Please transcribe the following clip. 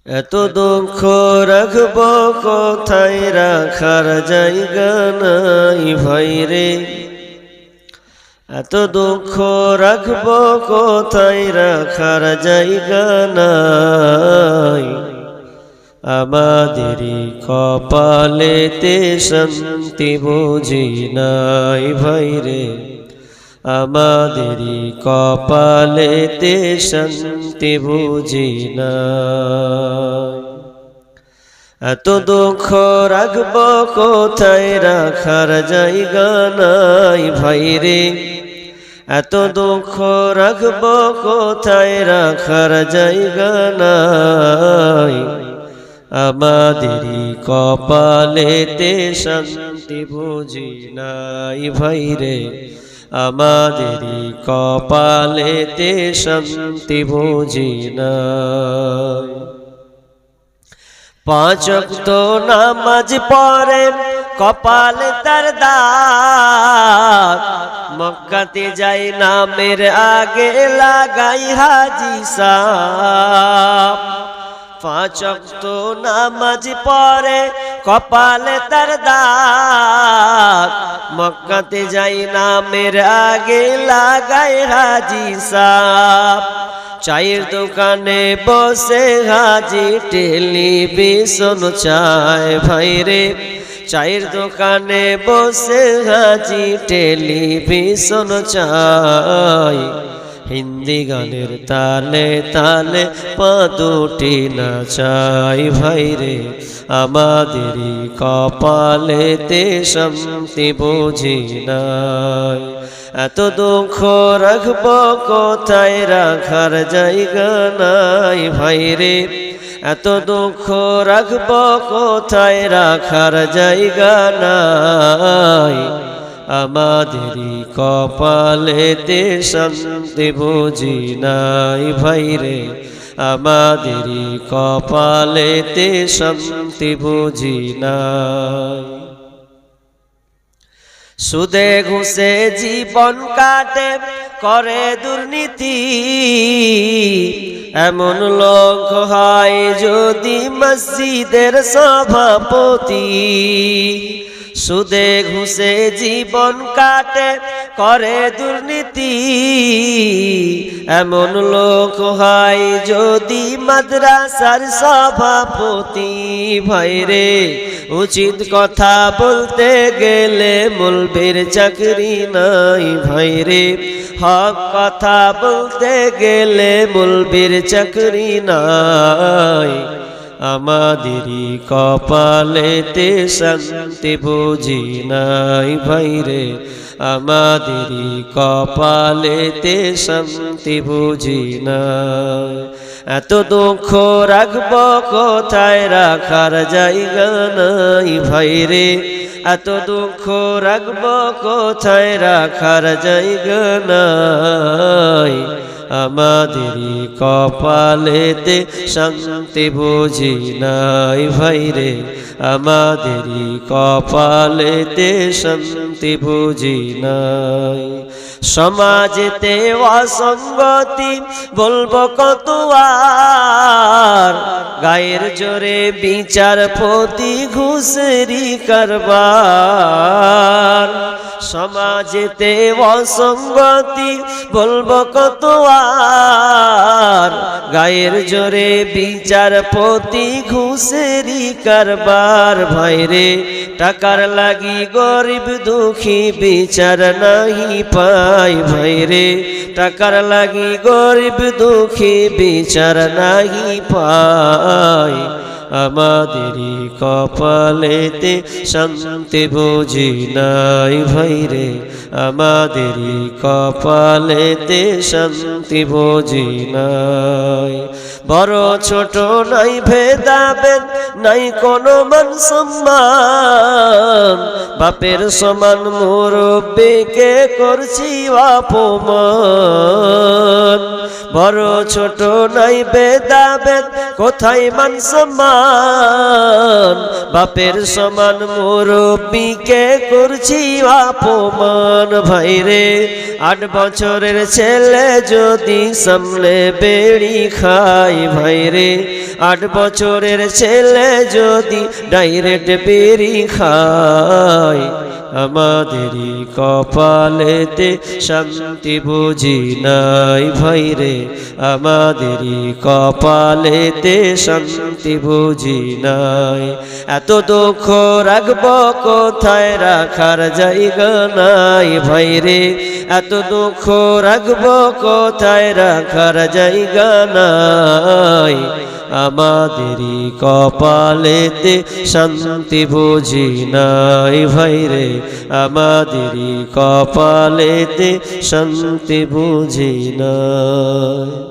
এত দুঃখ রাখবো কোথায়, রাখার জায়গা নাই ভাইরে। এত দুঃখ রাখবো কোথায়, রাখার জায়গা নাই। আমাদেরই কপালেতে শান্তি বুঝি নাই ভাইরে। আমাদেরই কপালেতে শান্তি বুঝি নাই। এত দুঃখ রাখবো কোথায়, রাখার জায়গা নাই ভাইরে। এত দুঃখ রাখবো কোথায়, রাখার জায়গা নাই। আমাদেরই কপালেতে শান্তি বুঝি নাই ভাইরে। আমাদেরই কপালেতে শান্তি বুঝি নাই। পাঁচ ওয়াক্ত নামাজ পড়ে কপালে তার দাগ, মক্কাতে যাই নামের আগে লাগাই হাজি সাহেব। পাঁচ ওয়াক্ত নামাজ পড়ে কপালে তার দাগ, মক্কাতে যাই নামের আগে লাগাই হাজি সাহেব। চায়ের দোকানে বসে হাজি টেলিভিশন চায় ভাইরে। চায়ের দোকানে বসে হাজি টেলিভিশন চায়। হিন্দি গানের তালে তালে পা দুটি নাচাই ভাইরে। আমাদেরই কপালেতে শান্তি বুঝি নাই। এত দুঃখ রাখবো কোথায়, রাখার জায়গা নাই ভাইরে। এত দুঃখ রাখবো কোথায়, রাখার জায়গা নাই। আমাদেরই কপালেতে শান্তি বুঝি নাই ভাইরে। আমাদেরই কপালেতে শান্তি বুঝি নাই। সুদে ঘুষে জীবন কাটে করে দুর্নীতি, এমন লোক হয় যদি মসজিদের সভাপতি। সুদে ঘুষে জীবন কাটে করে দুর্নীতি, এমন লোক হয় যদি মাদ্রাসার সভাপতি ভাইরে। উচিত কথা বলতে গেলে মৌলবীর চাকরি নাই ভাইরে। হক কথা বলতে গেলে মৌলবীর চাকরি নাই। আমাদেরই কপালেতে শান্তি বুঝি নাই ভাইরে। আমাদেরই কপালেতে শান্তি বুঝি নাই। এত দুঃখ রাখবো কোথায়, রাখার জায়গা নাই ভাইরে। এত দুঃখ রাখবো কোথায়, রাখার জায়গা নাই। আমাদেরই কপালেতে শান্তি বুঝি নাই ভাইরে। আমাদেরই কপালেতে শান্তি বুঝি নাই। সমাজেতে অসঙ্গতি বলবো কত আর, গায়ের জোরে বিচারপতি ঘুষেরি কারবার। সমাজেতে অসঙ্গতি বলবো কত আর, গায়ের জোরে বিচারপতি ঘুষেরি কারবার ভাইরে। টাকার লাগি গরিব দুঃখী বিচার নাহি পাই ভাইরে। টাকার লাগি গরিব দুঃখী বিচার নাহি পাই। আমাদেরই কপালেতে শান্তি বুঝি নাই ভাইরে। আমাদেরই কপালেতে শান্তি বুঝি নাই। বড় ছোট নাই ভেদাভেদ, নাই কোনো মান সম্মান। বাপের সমান মুরব্বিকে করছি অপমান। বড় ছোট নাই ভেদাভেদ, কোথায় মান সম্মান। বাপের সমান মুরব্বিকে করছি অপমান ভাইরে। 8 বছরের ছেলে যদি সামনে বেড়ি খায় ভাইরে। 8 বছরের ছেলে যদি ডাইরেক্ট বিড়ি খায় আমাদেরই কপালেতে শান্তি বুঝি নাই ভাইরে আমাদেরই কপালেতে শান্তি বুঝি নাই এত দুঃখ রাখব কোথায় রাখার জায়গা নাই ভাইরে এত দুঃখ রাখব কোথায় রাখার জায়গা নাই আমাদেরই কপালেতে শান্তি বুঝি নাই ভাইরে আমাদেরই কপালেতে শান্তি বুঝি নাই।